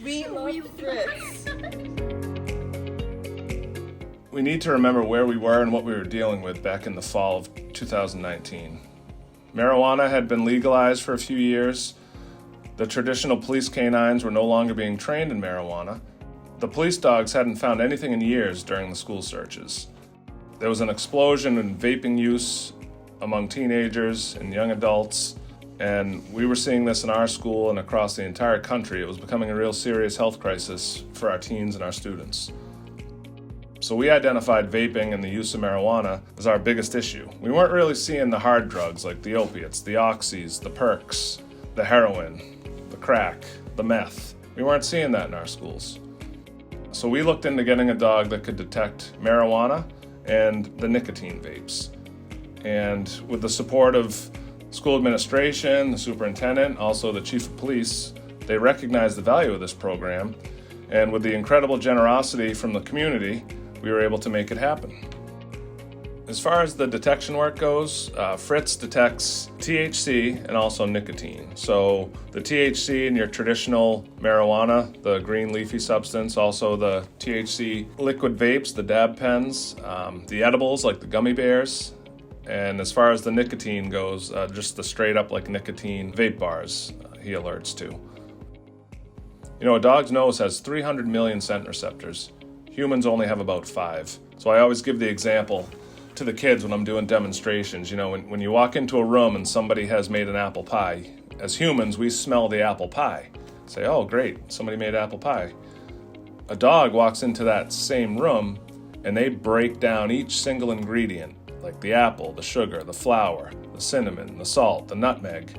We love Fritz. We need to remember where we were and what we were dealing with back in the fall of 2019. Marijuana had been legalized for a few years. The traditional police canines were no longer being trained in marijuana. The police dogs hadn't found anything in years during the school searches. There was an explosion in vaping use among teenagers and young adults, and we were seeing this in our school and across the entire country. It was becoming a real serious health crisis for our teens and our students. So we identified vaping and the use of marijuana as our biggest issue. We weren't really seeing the hard drugs like the opiates, the oxys, the perks, the heroin, the crack, the meth. We weren't seeing that in our schools. So we looked into getting a dog that could detect marijuana and the nicotine vapes. And with the support of school administration, the superintendent, also the chief of police, they recognized the value of this program. And with the incredible generosity from the community, we were able to make it happen. As far as the detection work goes, Fritz detects THC and also nicotine. So the THC in your traditional marijuana, the green leafy substance, also the THC liquid vapes, the dab pens, the edibles like the gummy bears, and as far as the nicotine goes, just the straight up like nicotine vape bars he alerts to. You know, a dog's nose has 300 million scent receptors. Humans only have about 5. So I always give the example to the kids when I'm doing demonstrations. You know, when you walk into a room and somebody has made an apple pie, as humans, we smell the apple pie. Say, oh, great, somebody made apple pie. A dog walks into that same room and they break down each single ingredient, like the apple, the sugar, the flour, the cinnamon, the salt, the nutmeg.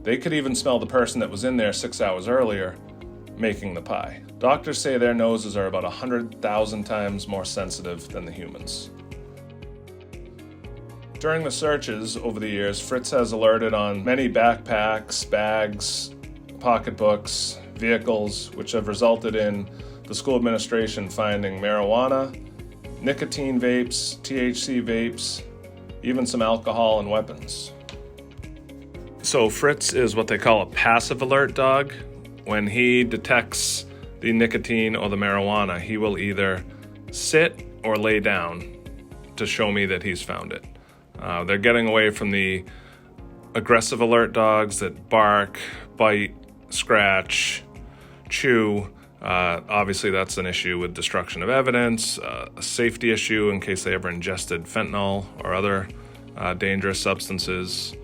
They could even smell the person that was in there 6 hours earlier making the pie. Doctors say their noses are about 100,000 times more sensitive than the humans. During the searches over the years, Fritz has alerted on many backpacks, bags, pocketbooks, vehicles, which have resulted in the school administration finding marijuana, nicotine vapes, THC vapes, even some alcohol and weapons. So Fritz is what they call a passive alert dog. When he detects the nicotine or the marijuana, he will either sit or lay down to show me that he's found it. They're getting away from the aggressive alert dogs that bark, bite, scratch, chew. Obviously, that's an issue with destruction of evidence, a safety issue in case they ever ingested fentanyl or other dangerous substances.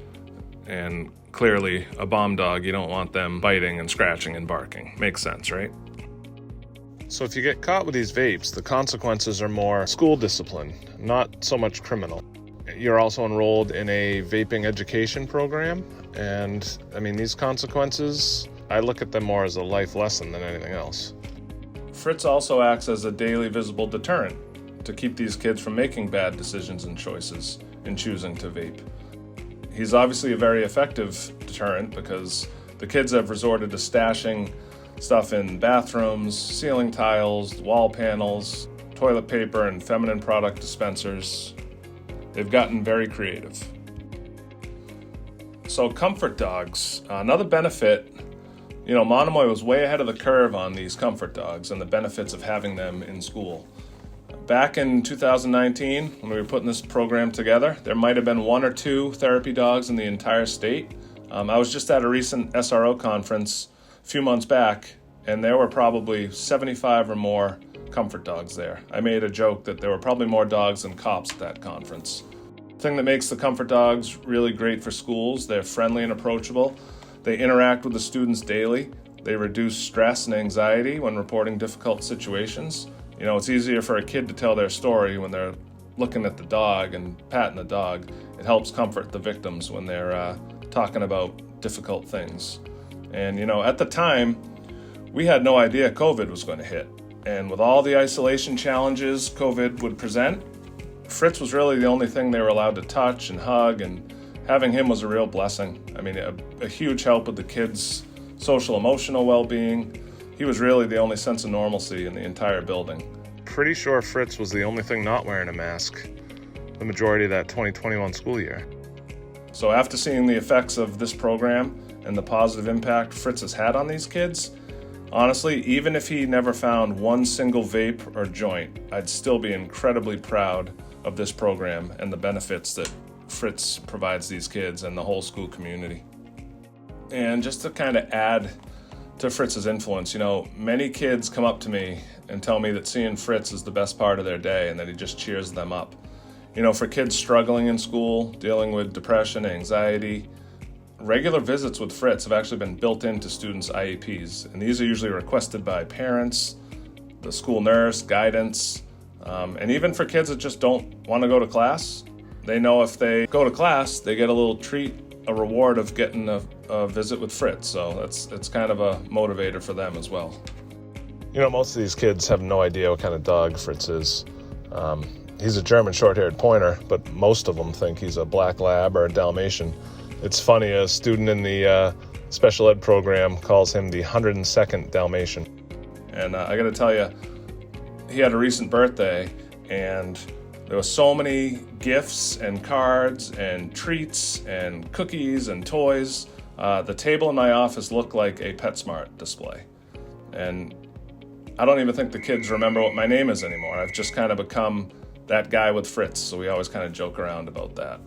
And clearly, a bomb dog, you don't want them biting and scratching and barking. Makes sense, right? So if you get caught with these vapes, the consequences are more school discipline, not so much criminal. You're also enrolled in a vaping education program, and I mean, these consequences, I look at them more as a life lesson than anything else. Fritz also acts as a daily visible deterrent to keep these kids from making bad decisions and choices in choosing to vape. He's obviously a very effective deterrent because the kids have resorted to stashing stuff in bathrooms, ceiling tiles, wall panels, toilet paper, and feminine product dispensers. They've gotten very creative. So comfort dogs, another benefit, you know, Monomoy was way ahead of the curve on these comfort dogs and the benefits of having them in school. Back in 2019, when we were putting this program together, there might have been 1 or 2 therapy dogs in the entire state. I was just at a recent SRO conference a few months back, and there were probably 75 or more comfort dogs there. I made a joke that there were probably more dogs than cops at that conference. The thing that makes the comfort dogs really great for schools, they're friendly and approachable. They interact with the students daily. They reduce stress and anxiety when reporting difficult situations. You know, it's easier for a kid to tell their story when they're looking at the dog and patting the dog. It helps comfort the victims when they're talking about difficult things. And, you know, at the time, we had no idea COVID was going to hit. And with all the isolation challenges COVID would present, Fritz was really the only thing they were allowed to touch and hug, and having him was a real blessing. I mean, a huge help with the kids' social, emotional well-being. He was really the only sense of normalcy in the entire building. Pretty sure Fritz was the only thing not wearing a mask the majority of that 2021 school year. So after seeing the effects of this program and the positive impact Fritz has had on these kids, Honestly, even if he never found one single vape or joint, I'd still be incredibly proud of this program and the benefits that Fritz provides these kids and the whole school community. And just to kind of add to Fritz's influence, many kids come up to me and tell me that seeing Fritz is the best part of their day and that he just cheers them up. For kids struggling in school, dealing with depression, anxiety, regular visits with Fritz have actually been built into students' IEPs, and these are usually requested by parents, the school nurse, guidance, and even for kids that just don't want to go to class. They know if they go to class, they get a little treat, a reward of getting a visit with Fritz, so it's kind of a motivator for them as well. Most of these kids have no idea what kind of dog Fritz is. He's a German short-haired pointer, but most of them think he's a black lab or a Dalmatian. It's funny, a student in the special ed program calls him the 102nd Dalmatian. And I gotta tell you, he had a recent birthday, and there were so many gifts and cards and treats and cookies and toys. The table in my office looked like a PetSmart display. And I don't even think the kids remember what my name is anymore. I've just kind of become that guy with Fritz, so we always kind of joke around about that.